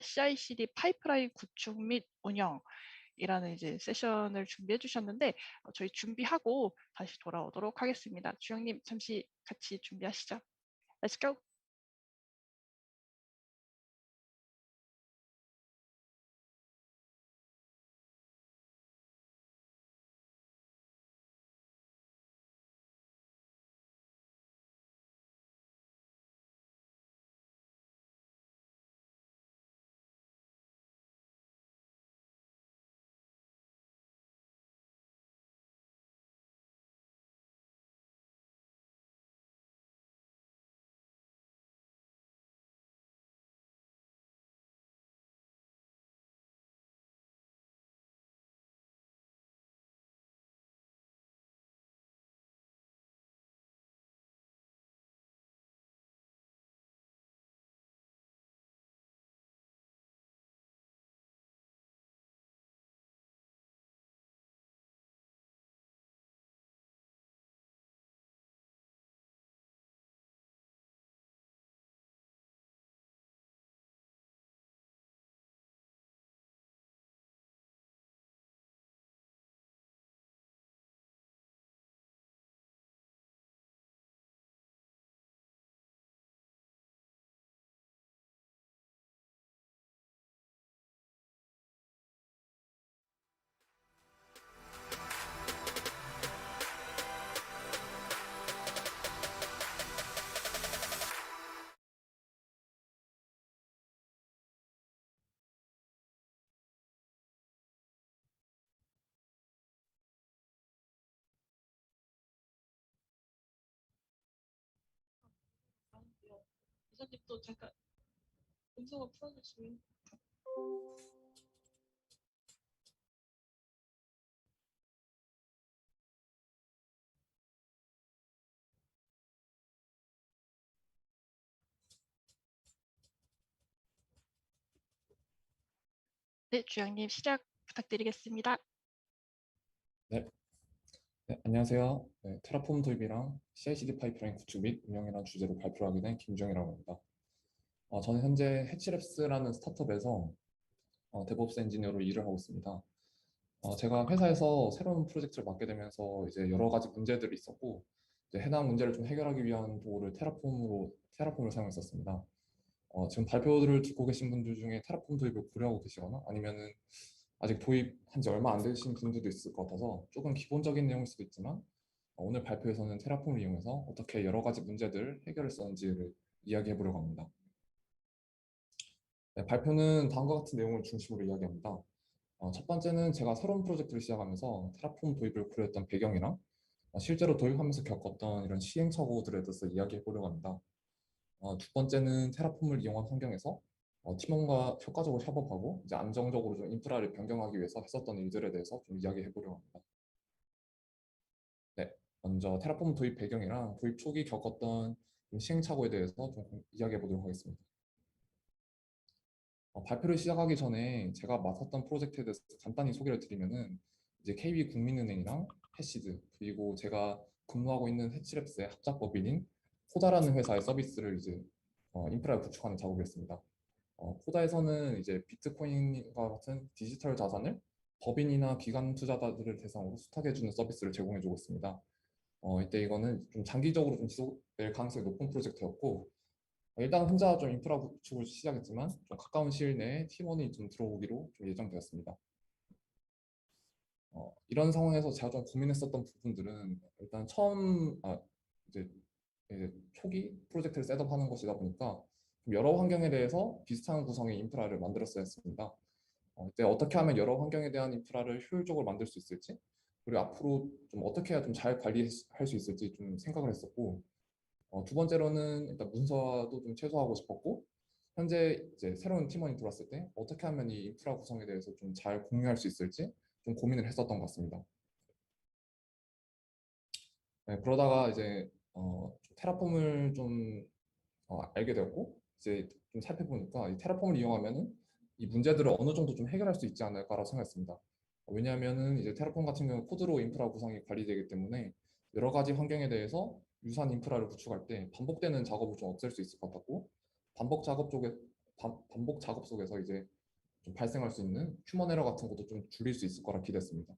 CI/CD 파이프라인 구축 및 운영이라는 이제 세션을 준비해 주셨는데 저희 준비하고 다시 돌아오도록 하겠습니다. 주영님 잠시 같이 준비하시죠. Let's go. 이사님도 잠깐 음성을 풀어주시면. 네, 주영님 시작 부탁드리겠습니다. 네, 안녕하세요. 네, 테라폼 도입이랑 CI/CD 파이프라인 구축 및 운영이라는 주제로 발표를 하게 된 김정이라고 합니다. 저는 현재 해치랩스라는 스타트업에서 데브옵스 엔지니어로 일을 하고 있습니다. 제가 회사에서 새로운 프로젝트를 맡게 되면서 이제 여러 가지 문제들이 있었고 이제 해당 문제를 좀 해결하기 위한 도구를 테라폼을 사용했었습니다. 지금 발표들을 듣고 계신 분들 중에 테라폼 도입을 고려하고 계시거나 아니면은 아직 도입한 지 얼마 안 되신 분들도 있을 것 같아서 조금 기본적인 내용일 수도 있지만 오늘 발표에서는 테라폼을 이용해서 어떻게 여러 가지 문제들 해결했었는지를 이야기해 보려고 합니다. 네, 발표는 다음과 같은 내용을 중심으로 이야기합니다. 첫 번째는 제가 새로운 프로젝트를 시작하면서 테라폼 도입을 고려했던 배경이랑 실제로 도입하면서 겪었던 이런 시행착오들에 대해서 이야기해 보려고 합니다. 두 번째는 테라폼을 이용한 환경에서 팀원과 효과적으로 협업하고 이제 안정적으로 좀 인프라를 변경하기 위해서 했었던 일들에 대해서 좀 이야기해 보려고 합니다. 네, 먼저 테라폼 도입 배경이랑 도입 초기 겪었던 시행착오에 대해서 좀 이야기해 보도록 하겠습니다. 발표를 시작하기 전에 제가 맡았던 프로젝트에 대해서 간단히 소개를 드리면은 이제 KB 국민은행이랑 해시드 그리고 제가 근무하고 있는 해치랩스의 합작법인인 코다라는 회사의 서비스를 이제 인프라를 구축하는 작업이었습니다. 코다에서는 이제 비트코인과 같은 디지털 자산을 법인이나 기관 투자자들을 대상으로 수탁해주는 서비스를 제공해주고 있습니다. 이때 이거는 좀 장기적으로 좀 지속될 가능성이 높은 프로젝트였고 일단 혼자 좀 인프라 구축을 시작했지만 좀 가까운 시일 내에 팀원이 좀 들어오기로 좀 예정되었습니다. 이런 상황에서 제가 좀 고민했었던 부분들은 일단 이제, 이제 초기 프로젝트를 셋업하는 것이다 보니까 좀 여러 환경에 대해서 비슷한 구성의 인프라를 만들었어야 했습니다. 이때 어떻게 하면 여러 환경에 대한 인프라를 효율적으로 만들 수 있을지 그리고 앞으로 좀 어떻게 해야 좀 잘 관리할 수 있을지 좀 생각을 했었고 두 번째로는 일단 문서도 좀 최소화하고 싶었고 현재 이제 새로운 팀원이 들어왔을 때 어떻게 하면 이 인프라 구성에 대해서 좀 잘 공유할 수 있을지 좀 고민을 했었던 것 같습니다. 네, 그러다가 이제 테라폼을 좀 알게 되었고 이제 좀 살펴보니까 이 테라폼을 이용하면은 이 문제들을 어느 정도 좀 해결할 수 있지 않을까라고 생각했습니다. 왜냐하면은 이제 테라폼 같은 경우 코드로 인프라 구성이 관리되기 때문에 여러 가지 환경에 대해서 유사한 인프라를 구축할 때 반복되는 작업을 좀 없앨 수 있을 것 같고 반복 작업 쪽에 반복 작업 속에서 이제 좀 발생할 수 있는 휴먼 에러 같은 것도 좀 줄일 수 있을 거라 기대했습니다.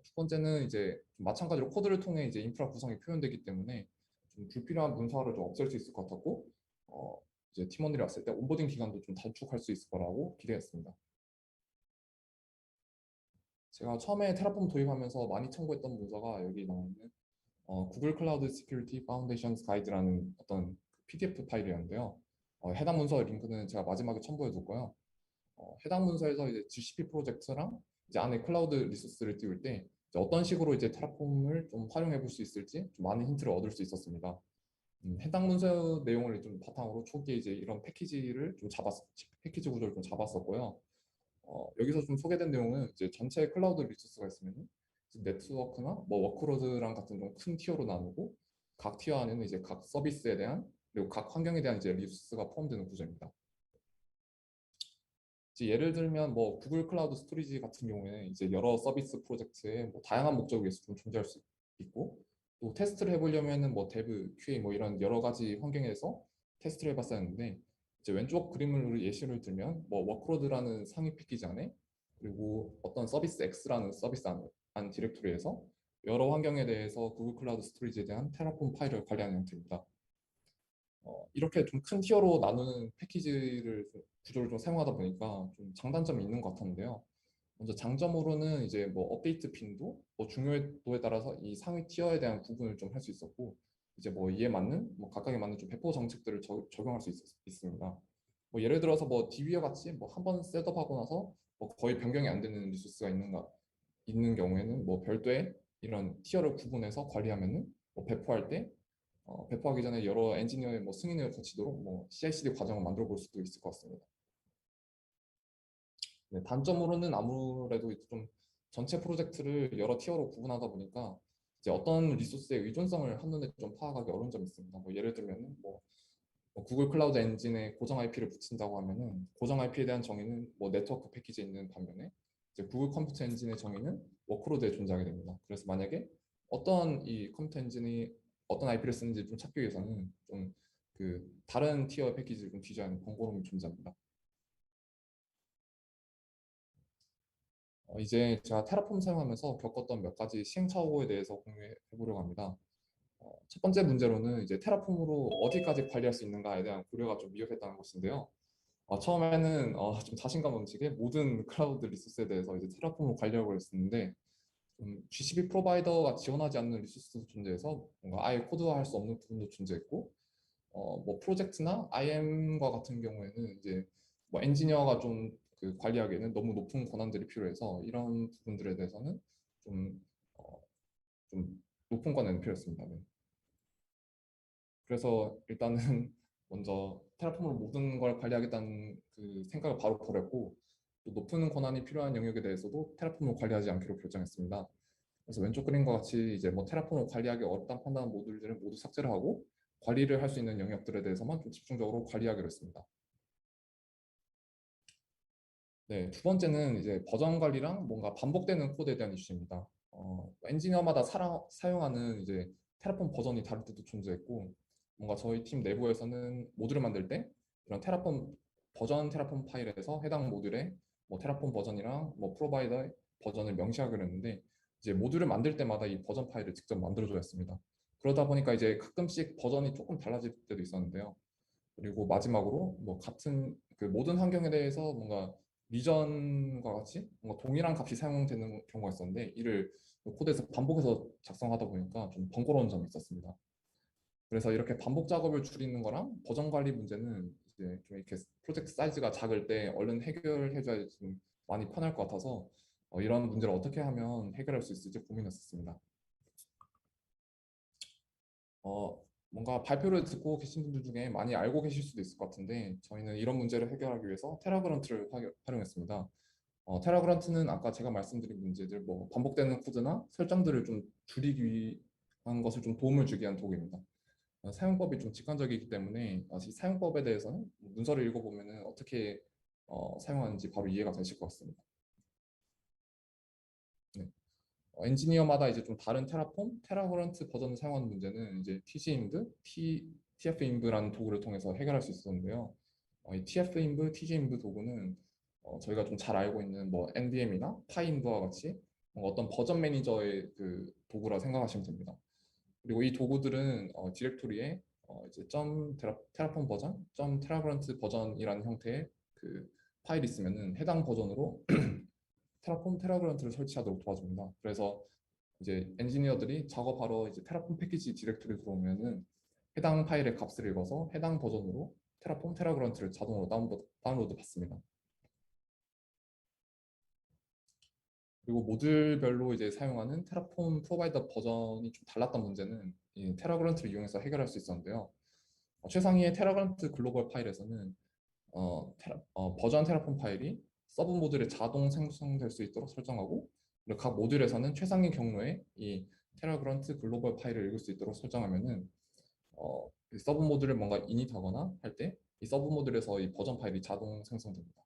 두 번째는 이제 좀 마찬가지로 코드를 통해 이제 인프라 구성이 표현되기 때문에 좀 불필요한 문서를 좀 없앨 수 있을 것 같았고, 어, 이제 팀원들이 왔을 때 온보딩 기간도 좀 단축할 수 있을 거라고 기대했습니다. 제가 처음에 테라폼 도입하면서 많이 참고했던 문서가 여기 나와 있는 구글 클라우드 시큐리티 파운데이션스 가이드라는 어떤 PDF 파일이었는데요. 해당 문서 링크는 제가 마지막에 첨부해 둘 거요. 해당 문서에서 이제 GCP 프로젝트랑 이제 안에 클라우드 리소스를 띄울 때 이제 어떤 식으로 이제 테라폼을 좀 활용해 볼 수 있을지 좀 많은 힌트를 얻을 수 있었습니다. 해당 문서 내용을 좀 바탕으로 초기에 이제 이런 패키지 구조를 좀 잡았었고요. 여기서 좀 소개된 내용은 이제 전체 클라우드 리소스가 있으면 네트워크나 뭐 워크로드랑 같은 좀 큰 티어로 나누고 각 티어 안에는 이제 각 서비스에 대한 그리고 각 환경에 대한 이제 리소스가 포함되는 구조입니다. 이제 예를 들면 뭐 구글 클라우드 스토리지 같은 경우에는 이제 여러 서비스 프로젝트에 뭐 다양한 목적을 위해서 좀 존재할 수 있고 또 테스트를 해보려면은 뭐 데브, QA 뭐 이런 여러 가지 환경에서 테스트를 해봤어야 했는데 이제 왼쪽 그림을 예시를 들면 뭐 워크로드라는 상위 패키지 안에 그리고 어떤 서비스 X라는 서비스 안 디렉토리에서 여러 환경에 대해서 구글 클라우드 스토리지에 대한 테라폼 파일을 관리하는 형태입니다. 이렇게 좀 큰 티어로 나누는 구조를 좀 사용하다 보니까 좀 장단점이 있는 것 같았는데요. 먼저 장점으로는 이제 뭐 업데이트 빈도, 뭐 중요도에 따라서 이 상위 티어에 대한 구분을 좀 할 수 있었고, 이제 뭐 이에 맞는 뭐 각각에 맞는 좀 배포 정책들을 적용할 수 있습니다. 뭐 예를 들어서 뭐 DB와 같이 뭐 한 번 셋업하고 나서 뭐 거의 변경이 안 되는 리소스가 있는 경우에는 뭐 별도의 이런 티어를 구분해서 관리하면은 뭐 배포할 때 배포하기 전에 여러 엔지니어의 뭐 승인을 거치도록 뭐 CI/CD 과정을 만들어 볼 수도 있을 것 같습니다. 네, 단점으로는 아무래도 좀 전체 프로젝트를 여러 티어로 구분하다 보니까 이제 어떤 리소스의 의존성을 한눈에 좀 파악하기 어려운 점이 있습니다. 뭐 예를 들면 뭐 구글 클라우드 엔진에 고정 IP를 붙인다고 하면은 고정 IP에 대한 정의는 뭐 네트워크 패키지에 있는 반면에 이제 구글 컴퓨터 엔진의 정의는 워크로드에 존재하게 됩니다. 그래서 만약에 어떤 이 컴퓨터 엔진이 어떤 IP를 쓰는지 좀 찾기 위해서는 좀 그 다른 티어 패키지를 좀 뒤져야 하는 번거로움이 존재합니다. 이제 제가 테라폼 사용하면서 겪었던 몇 가지 시행착오에 대해서 공유해 보려고 합니다. 첫 번째 문제로는 이제 테라폼으로 어디까지 관리할 수 있는가에 대한 고려가 좀 미흡했다는 것인데요. 처음에는 좀 자신감 넘치게 모든 클라우드 리소스에 대해서 이제 테라폼으로 관리하고 했었는데 GCP 프로바이더가 지원하지 않는 리소스도 존재해서 뭔가 아예 코드화할 수 없는 부분도 존재했고 뭐 프로젝트나 IM과 같은 경우에는 이제 뭐 엔지니어가 좀 그 관리하기에는 너무 높은 권한들이 필요해서 이런 부분들에 대해서는 좀, 어, 좀 높은 권한이 필요했습니다. 네. 그래서 일단은 먼저 테라폼으로 모든 걸 관리하겠다는 그 생각을 바로 버렸고 또 높은 권한이 필요한 영역에 대해서도 테라폼으로 관리하지 않기로 결정했습니다. 그래서 왼쪽 그림과 같이 이제 뭐 테라폼으로 관리하기 어렵다는 판단한 모듈들을 모두 삭제를 하고 관리를 할 수 있는 영역들에 대해서만 좀 집중적으로 관리하기로 했습니다. 네, 두 번째는 이제 버전 관리랑 뭔가 반복되는 코드에 대한 이슈입니다. 엔지니어마다 사용하는 이제 테라폼 버전이 다를 때도 존재했고, 뭔가 저희 팀 내부에서는 모듈을 만들 때 이런 테라폼 파일에서 해당 모듈의 뭐 테라폼 버전이랑 뭐 프로바이더 버전을 명시하기로 했는데, 이제 모듈을 만들 때마다 이 버전 파일을 직접 만들어줘야 했습니다. 그러다 보니까 이제 가끔씩 버전이 조금 달라질 때도 있었는데요. 그리고 마지막으로 뭐 같은 그 모든 환경에 대해서 뭔가 리전과 같이 뭔가 동일한 값이 사용되는 경우가 있었는데 이를 코드에서 반복해서 작성하다 보니까 좀 번거로운 점이 있었습니다. 그래서 이렇게 반복 작업을 줄이는 거랑 버전 관리 문제는 이제 좀 이렇게 프로젝트 사이즈가 작을 때 얼른 해결해줘야 좀 많이 편할 것 같아서 이런 문제를 어떻게 하면 해결할 수 있을지 고민했었습니다. 뭔가 발표를 듣고 계신 분들 중에 많이 알고 계실 수도 있을 것 같은데 저희는 이런 문제를 해결하기 위해서 테라그런트를 활용했습니다. 테라그런트는 아까 제가 말씀드린 문제들 뭐 반복되는 코드나 설정들을 좀 줄이기 위한 것을 좀 도움을 주기 위한 도구입니다. 사용법이 좀 직관적이기 때문에 이 사용법에 대해서는 문서를 읽어보면 어떻게 사용하는지 바로 이해가 되실 것 같습니다. 네. 엔지니어마다 이제 좀 다른 테라그런트 버전을 사용하는 문제는 이제 TFIMB라는 도구를 통해서 해결할 수 있었는데요. 이 TF-인브, TG-인브 도구는 저희가 좀 잘 알고 있는 뭐 NVMe나 파이인브와 같이 뭔가 어떤 버전 매니저의 그 도구라 생각하시면 됩니다. 그리고 이 도구들은 디렉토리에 이제 테라폼 버전, 테라그런트 버전이라는 형태의 그 파일이 있으면은 해당 버전으로 테라폼 테라그런트를 설치하도록 도와줍니다. 그래서 이제 엔지니어들이 작업하러 이제 테라폼 패키지 디렉토리 들어오면은 해당 파일의 값을 읽어서 해당 버전으로 테라폼 테라그런트를 자동으로 다운로드 받습니다. 그리고 모듈별로 이제 사용하는 테라폼 프로바이더 버전이 좀 달랐던 문제는 이 테라그런트를 이용해서 해결할 수 있었는데요. 최상위의 테라그런트 글로벌 파일에서는 버전 테라폼 파일이 서브 모듈에 자동 생성될 수 있도록 설정하고, 그리고 각 모듈에서는 최상위 경로에 이 테라그런트 글로벌 파일을 읽을 수 있도록 설정하면은 이 서브 모듈을 뭔가 이닛하거나 할 때 이 서브 모듈에서 이 버전 파일이 자동 생성됩니다.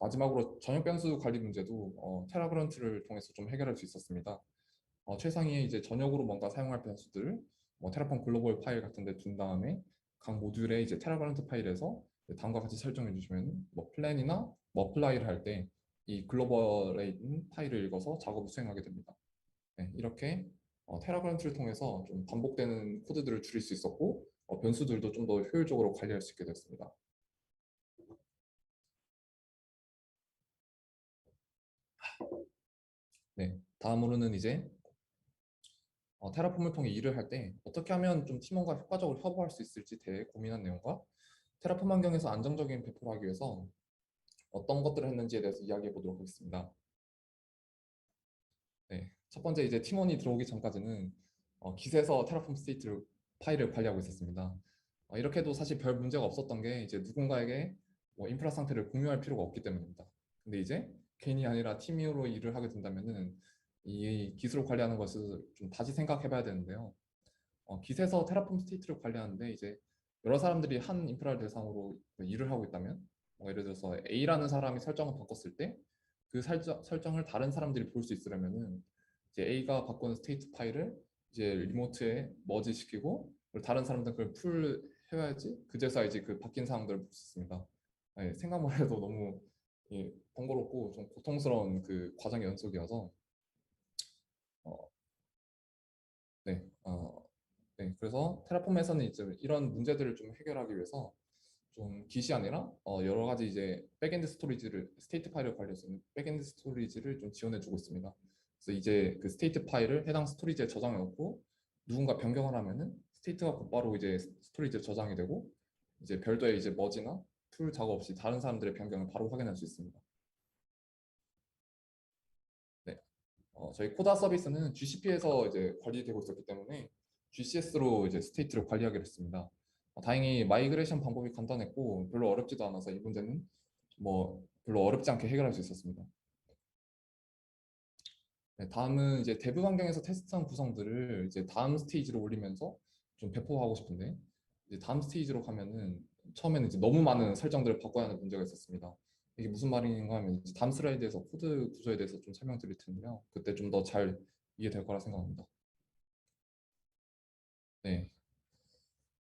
마지막으로 전역 변수 관리 문제도 테라그런트를 통해서 좀 해결할 수 있었습니다. 최상위에 이제 전역으로 뭔가 사용할 변수들, 뭐 테라폼 글로벌 파일 같은 데 둔 다음에 각 모듈에 이제 테라그런트 파일에서 다음과 같이 설정해 주시면 뭐 플랜이나 뭐 어플라이를 할 때 이 글로벌에 있는 파일을 읽어서 작업을 수행하게 됩니다. 네, 이렇게 테라그런트를 통해서 좀 반복되는 코드들을 줄일 수 있었고 변수들도 좀 더 효율적으로 관리할 수 있게 됐습니다. 네, 다음으로는 이제 테라폼을 통해 일을 할 때 어떻게 하면 좀 팀원과 효과적으로 협업할 수 있을지 대해 고민한 내용과 테라폼 환경에서 안정적인 배포를 하기 위해서 어떤 것들을 했는지에 대해서 이야기해 보도록 하겠습니다. 네, 첫 번째 이제 팀원이 들어오기 전까지는 깃에서 테라폼 스테이트 파일을 관리하고 있었습니다. 이렇게 해도 사실 별 문제가 없었던 게 이제 누군가에게 뭐 인프라 상태를 공유할 필요가 없기 때문입니다. 근데 이제 개인이 아니라 팀으로 일을 하게 된다면은 이 깃을 관리하는 것을 좀 다시 생각해 봐야 되는데요. 깃에서 테라폼 스테이트를 관리하는데 이제 여러 사람들이 한 인프라를 대상으로 일을 하고 있다면 예를 들어서 A라는 사람이 설정을 바꿨을 때 그 설정을 다른 사람들이 볼 수 있으려면은 이제 A가 바꾼 스테이트 파일을 이제 리모트에 머지 시키고 다른 사람들 그걸 풀 해야지 그제서야 이제 그 바뀐 사항들을 볼 수 있습니다. 생각만 해도 너무 번거롭고 좀 고통스러운 그 과정의 연속이어서 어, 네, 네, 그래서 테라폼에서는 이제 이런 문제들을 좀 해결하기 위해서 좀 깃이 아니라 여러 가지 이제 백엔드 스토리지를 스테이트 파일을 관리할 수 있는 백엔드 스토리지를 좀 지원해 주고 있습니다. 그래서 이제 그 스테이트 파일을 해당 스토리지에 저장해 놓고 누군가 변경을 하면은 스테이트가 곧바로 이제 스토리지에 저장이 되고 이제 별도의 이제 머지나 풀 작업 없이 다른 사람들의 변경을 바로 확인할 수 있습니다. 네, 저희 코다 서비스는 GCP에서 이제 관리되고 있었기 때문에 GCS로 이제 스테이트를 관리하기로 했습니다. 다행히 마이그레이션 방법이 간단했고 별로 어렵지도 않아서 이 문제는 뭐 별로 어렵지 않게 해결할 수 있었습니다. 네, 다음은 이제 대부 환경에서 테스트한 구성들을 이제 다음 스테이지로 올리면서 좀 배포하고 싶은데 이제 다음 스테이지로 가면은 처음에는 이제 너무 많은 설정들을 바꿔야 하는 문제가 있었습니다. 이게 무슨 말인가 하면 이제 다음 슬라이드에서 코드 구조에 대해서 좀 설명드릴 텐데요. 그때 좀 더 잘 이해될 거라 생각합니다.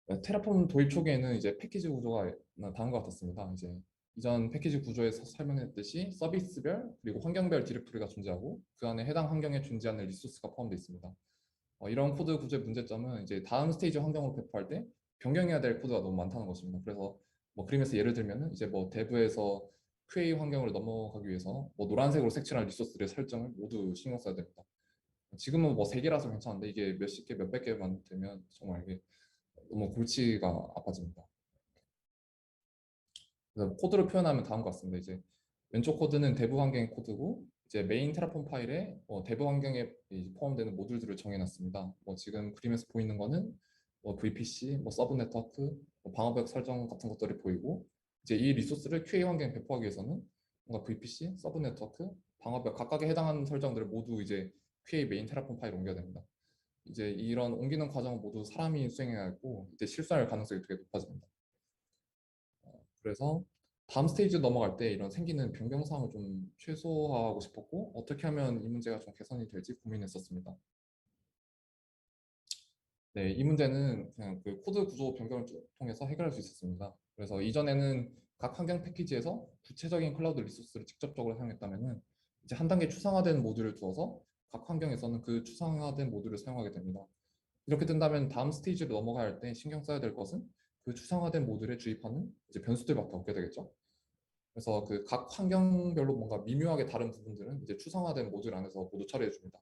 네, 테라폼 도입 초기에는 이제 패키지 구조가 다음과 같았습니다. 이제 이전 패키지 구조에서 설명했듯이 서비스별 그리고 환경별 디렉토리가 존재하고 그 안에 해당 환경에 존재하는 리소스가 포함되어 있습니다. 이런 코드 구조의 문제점은 이제 다음 스테이지 환경으로 배포할 때 변경해야 될 코드가 너무 많다는 것입니다. 그래서 뭐 그림에서 예를 들면은 이제 뭐 대부에서 QA 환경으로 넘어가기 위해서 뭐 노란색으로 색칠한 리소스들의 설정을 모두 신경 써야 됩니다. 지금은 뭐 세 개라서 괜찮은데 이게 몇십 개, 몇백 개만 되면 정말 이게 너무 골치가 아파집니다. 그래서 코드로 표현하면 다음과 같습니다. 이제 왼쪽 코드는 대부 환경의 코드고 이제 메인 테라폼 파일에 대부 환경에 포함되는 모듈들을 정해놨습니다. 뭐 지금 그림에서 보이는 거는 뭐 VPC, 뭐 서브 네트워크, 뭐 방어벽 설정 같은 것들이 보이고 이제 이 리소스를 QA 환경에 배포하기 위해서는 뭔가 VPC, 서브 네트워크, 방어벽 각각에 해당하는 설정들을 모두 이제 QA 메인 테라폼 파일에 옮겨야 됩니다. 이제 이런 옮기는 과정을 모두 사람이 수행해야 하고 이제 실수할 가능성이 되게 높아집니다. 그래서 다음 스테이지 넘어갈 때 이런 생기는 변경 사항을 좀 최소화하고 싶었고 어떻게 하면 이 문제가 좀 개선이 될지 고민했었습니다. 네, 이 문제는 그냥 그 코드 구조 변경을 통해서 해결할 수 있었습니다. 그래서 이전에는 각 환경 패키지에서 구체적인 클라우드 리소스를 직접적으로 사용했다면은 이제 한 단계 추상화된 모듈을 두어서 각 환경에서는 그 추상화된 모듈을 사용하게 됩니다. 이렇게 된다면 다음 스테이지로 넘어가야 할 때 신경 써야 될 것은 그 추상화된 모듈에 주입하는 이제 변수들밖에 없게 되겠죠. 그래서 그 각 환경별로 뭔가 미묘하게 다른 부분들은 이제 추상화된 모듈 안에서 모두 처리해 줍니다.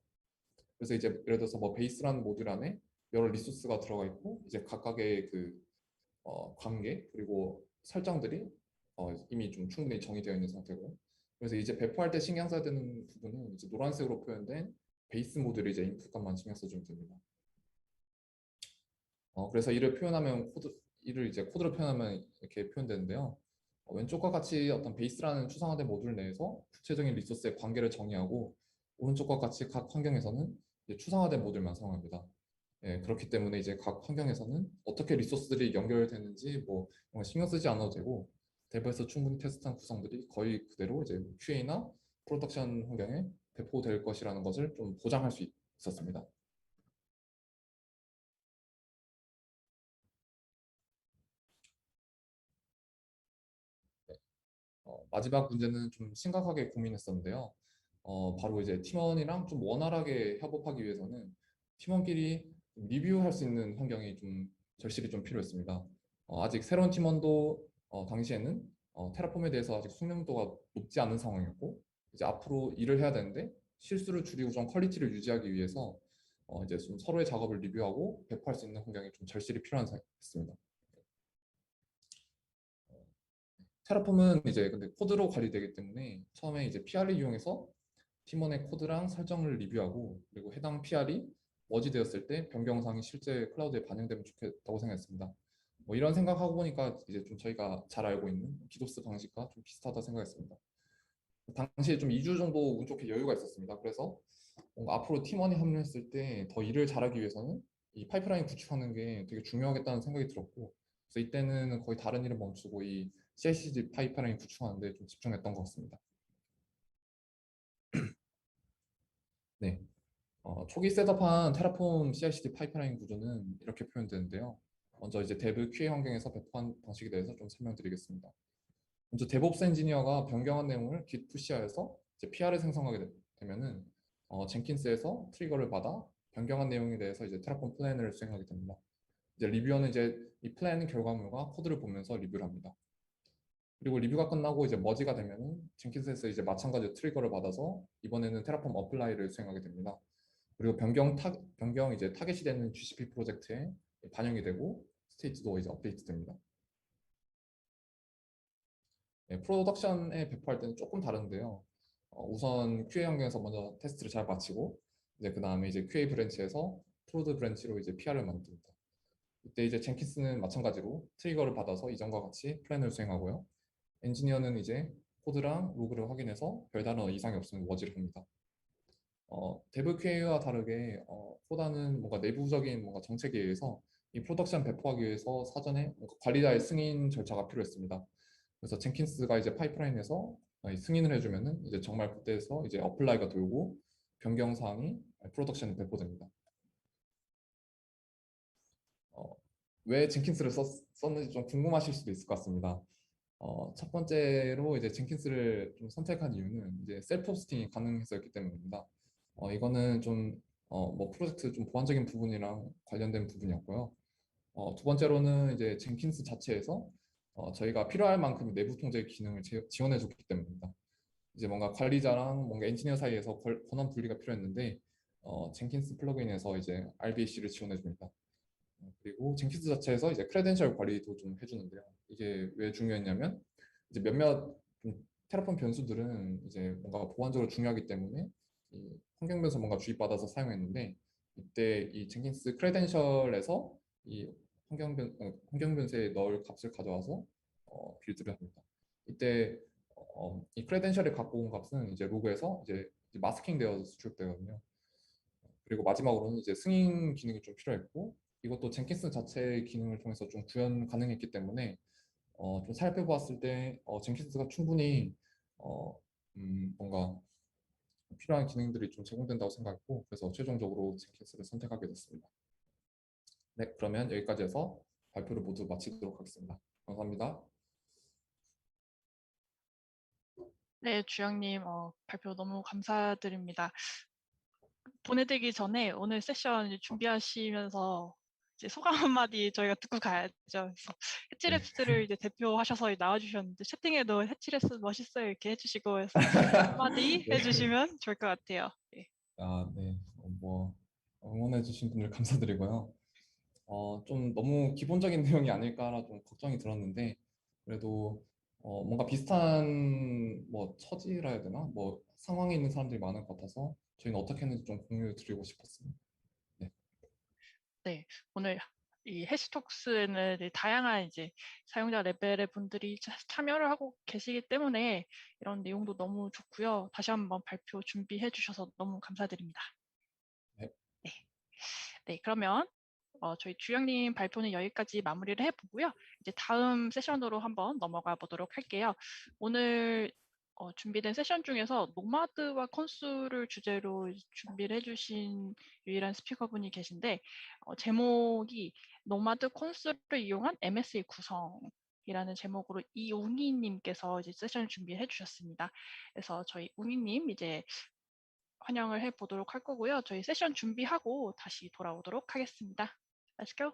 그래서 이제 예를 들어서 뭐 베이스라는 모듈 안에 여러 리소스가 들어가 있고 이제 각각의 그 관계 그리고 설정들이 이미 좀 충분히 정의되어 있는 상태고 그래서 이제 배포할 때 신경 써야 되는 부분은 이제 노란색으로 표현된 베이스 모듈의 이제 인풋 값만 신경 써주면 됩니다. 그래서 이를 이제 코드로 표현하면 이렇게 표현되는데요. 왼쪽과 같이 어떤 베이스라는 추상화된 모듈 내에서 구체적인 리소스의 관계를 정의하고 오른쪽과 같이 각 환경에서는 이제 추상화된 모듈만 사용합니다. 예, 그렇기 때문에 이제 각 환경에서는 어떻게 리소스들이 연결되는지 뭐 이런 거 신경 쓰지 않아도 되고 대부에서 충분히 테스트한 구성들이 거의 그대로 이제 QA나 프로덕션 환경에 배포될 것이라는 것을 좀 보장할 수 있었습니다. 마지막 문제는 좀 심각하게 고민했었는데요. 바로 이제 팀원이랑 좀 원활하게 협업하기 위해서는 팀원끼리 리뷰할 수 있는 환경이 좀 절실히 좀 필요했습니다. 아직 새로운 팀원도 당시에는 테라폼에 대해서 아직 숙련도가 높지 않은 상황이었고 이제 앞으로 일을 해야 되는데 실수를 줄이고 좀 퀄리티를 유지하기 위해서 이제 좀 서로의 작업을 리뷰하고 배포할 수 있는 환경이 좀 절실히 필요한 상황이었습니다. 테라폼은 이제 근데 코드로 관리되기 때문에 처음에 이제 PR을 이용해서 팀원의 코드랑 설정을 리뷰하고 그리고 해당 PR이 머지되었을 때 변경사항이 실제 클라우드에 반영되면 좋겠다고 생각했습니다. 뭐 이런 생각하고 보니까 이제 좀 저희가 잘 알고 있는 기도스 방식과 좀 비슷하다 생각했습니다. 당시에 좀 2주 정도 운 좋게 여유가 있었습니다. 그래서 뭔가 앞으로 팀원이 합류했을 때 더 일을 잘하기 위해서는 이 파이프라인 구축하는 게 되게 중요하겠다는 생각이 들었고 그래서 이때는 거의 다른 일을 멈추고 이 CI/CD 파이프라인 구축하는 데 좀 집중했던 것 같습니다. 네, 초기 셋업한 테라폼 CI/CD 파이프라인 구조는 이렇게 표현되는데요. 먼저 이제 데브 QA 환경에서 배포한 방식에 대해서 좀 설명드리겠습니다. 먼저 데브옵스 엔지니어가 변경한 내용을 git 푸시하여서 이제 PR을 생성하게 되면은 젠킨스에서 트리거를 받아 변경한 내용에 대해서 이제 테라폼 플랜을 수행하게 됩니다. 이제 리뷰어는 이제 이 플랜 결과물과 코드를 보면서 리뷰를 합니다. 그리고 리뷰가 끝나고 이제 머지가 되면은 젠킨스에서 이제 마찬가지로 트리거를 받아서 이번에는 테라폼 어플라이를 수행하게 됩니다. 그리고 변경 이제 타겟이 되는 GCP 프로젝트에 반영이 되고 스테이트도 이제 업데이트 됩니다. 네, 프로덕션에 배포할 때는 조금 다른데요. 우선 QA 환경에서 먼저 테스트를 잘 마치고 이제 그 다음에 이제 QA 브랜치에서 프로드 브랜치로 이제 PR을 만듭니다. 이때 이제 젠킨스는 마찬가지로 트리거를 받아서 이전과 같이 플랜을 수행하고요. 엔지니어는 이제 코드랑 로그를 확인해서 별다른 이상이 없으면 워지를 합니다. 데브 QA와 다르게 코다는 뭔가 내부적인 뭔가 정책에 의해서 이 프로덕션 배포하기 위해서 사전에 뭔가 관리자의 승인 절차가 필요했습니다. 그래서 젠킨스가 이제 파이프라인에서 이 승인을 해주면은 이제 정말 그때에서 이제 어플라이가 돌고 변경 사항이 프로덕션에 배포됩니다. 어, 왜 젠킨스를 썼는지 좀 궁금하실 수도 있을 것 같습니다. 첫 번째로 이제 젠킨스를 좀 선택한 이유는 이제 셀프 호스팅이 가능해서였기 때문입니다. 이거는 좀 뭐 프로젝트 좀 보안적인 부분이랑 관련된 부분이었고요. 두 번째로는 이제 젠킨스 자체에서 저희가 필요할 만큼 내부 통제 기능을 지원해 줬기 때문입니다. 이제 뭔가 관리자랑 뭔가 엔지니어 사이에서 권한 분리가 필요했는데 젠킨스 플러그인에서 이제 RBAC를 지원해 줍니다. 그리고 젠킨스 자체에서 이제 크레덴셜 관리도 좀 해주는데요. 이게 왜 중요했냐면 이제 몇몇 테라폼 변수들은 이제 뭔가 보안적으로 중요하기 때문에 이 환경 변수 뭔가 주입받아서 사용했는데 이때 이 젠킨스 크레덴셜에서 이 환경 변수에 넣을 값을 가져와서 빌드를 합니다. 이때 이 크레덴셜에 갖고 온 값은 이제 로그에서 이제 마스킹 되어서 수출되거든요. 그리고 마지막으로는 이제 승인 기능이 좀 필요했고 이것도 젠킨스 자체의 기능을 통해서 좀 구현 가능했기 때문에 좀 살펴보았을 때 젠킨스가 충분히 어, 뭔가 필요한 기능들이 좀 제공된다고 생각했고 그래서 최종적으로 젠킨스를 선택하게 됐습니다. 네, 그러면 여기까지 해서 발표를 모두 마치도록 하겠습니다. 감사합니다. 네, 주영님 발표 너무 감사드립니다. 보내드리기 전에 오늘 세션 이제 준비하시면서 이제 소감 한마디 저희가 듣고 가야죠. 그래서 네. 해치랩스를 이제 대표하셔서 나와주셨는데 채팅에도 해치랩스 멋있어요 이렇게 해주시고 해서 한마디 네. 해주시면 좋을 것 같아요. 네. 아, 네. 뭐 응원해주신 분들 감사드리고요. 좀 너무 기본적인 내용이 아닐까라 좀 걱정이 들었는데 그래도 뭔가 비슷한 뭐 처지라 해야 되나? 뭐 상황에 있는 사람들이 많은 것 같아서 저희는 어떻게 했는지 좀 공유 드리고 싶었습니다. 네. 네, 오늘 이 해시톡스에는 이제 다양한 이제 사용자 레벨의 분들이 참여를 하고 계시기 때문에 이런 내용도 너무 좋고요. 다시 한번 발표 준비해 주셔서 너무 감사드립니다. 네. 네, 네 그러면 저희 주영님 발표는 여기까지 마무리를 해보고요. 이제 다음 세션으로 한번 넘어가 보도록 할게요. 오늘 준비된 세션 중에서 노마드와 콘수를 주제로 준비를 해주신 유일한 스피커분이 계신데 제목이 노마드 콘수를 이용한 MSA 구성이라는 제목으로 이웅희님께서 이제 세션을 준비해 주셨습니다. 그래서 저희 웅희님 이제 환영을 해보도록 할 거고요. 저희 세션 준비하고 다시 돌아오도록 하겠습니다. Let's go.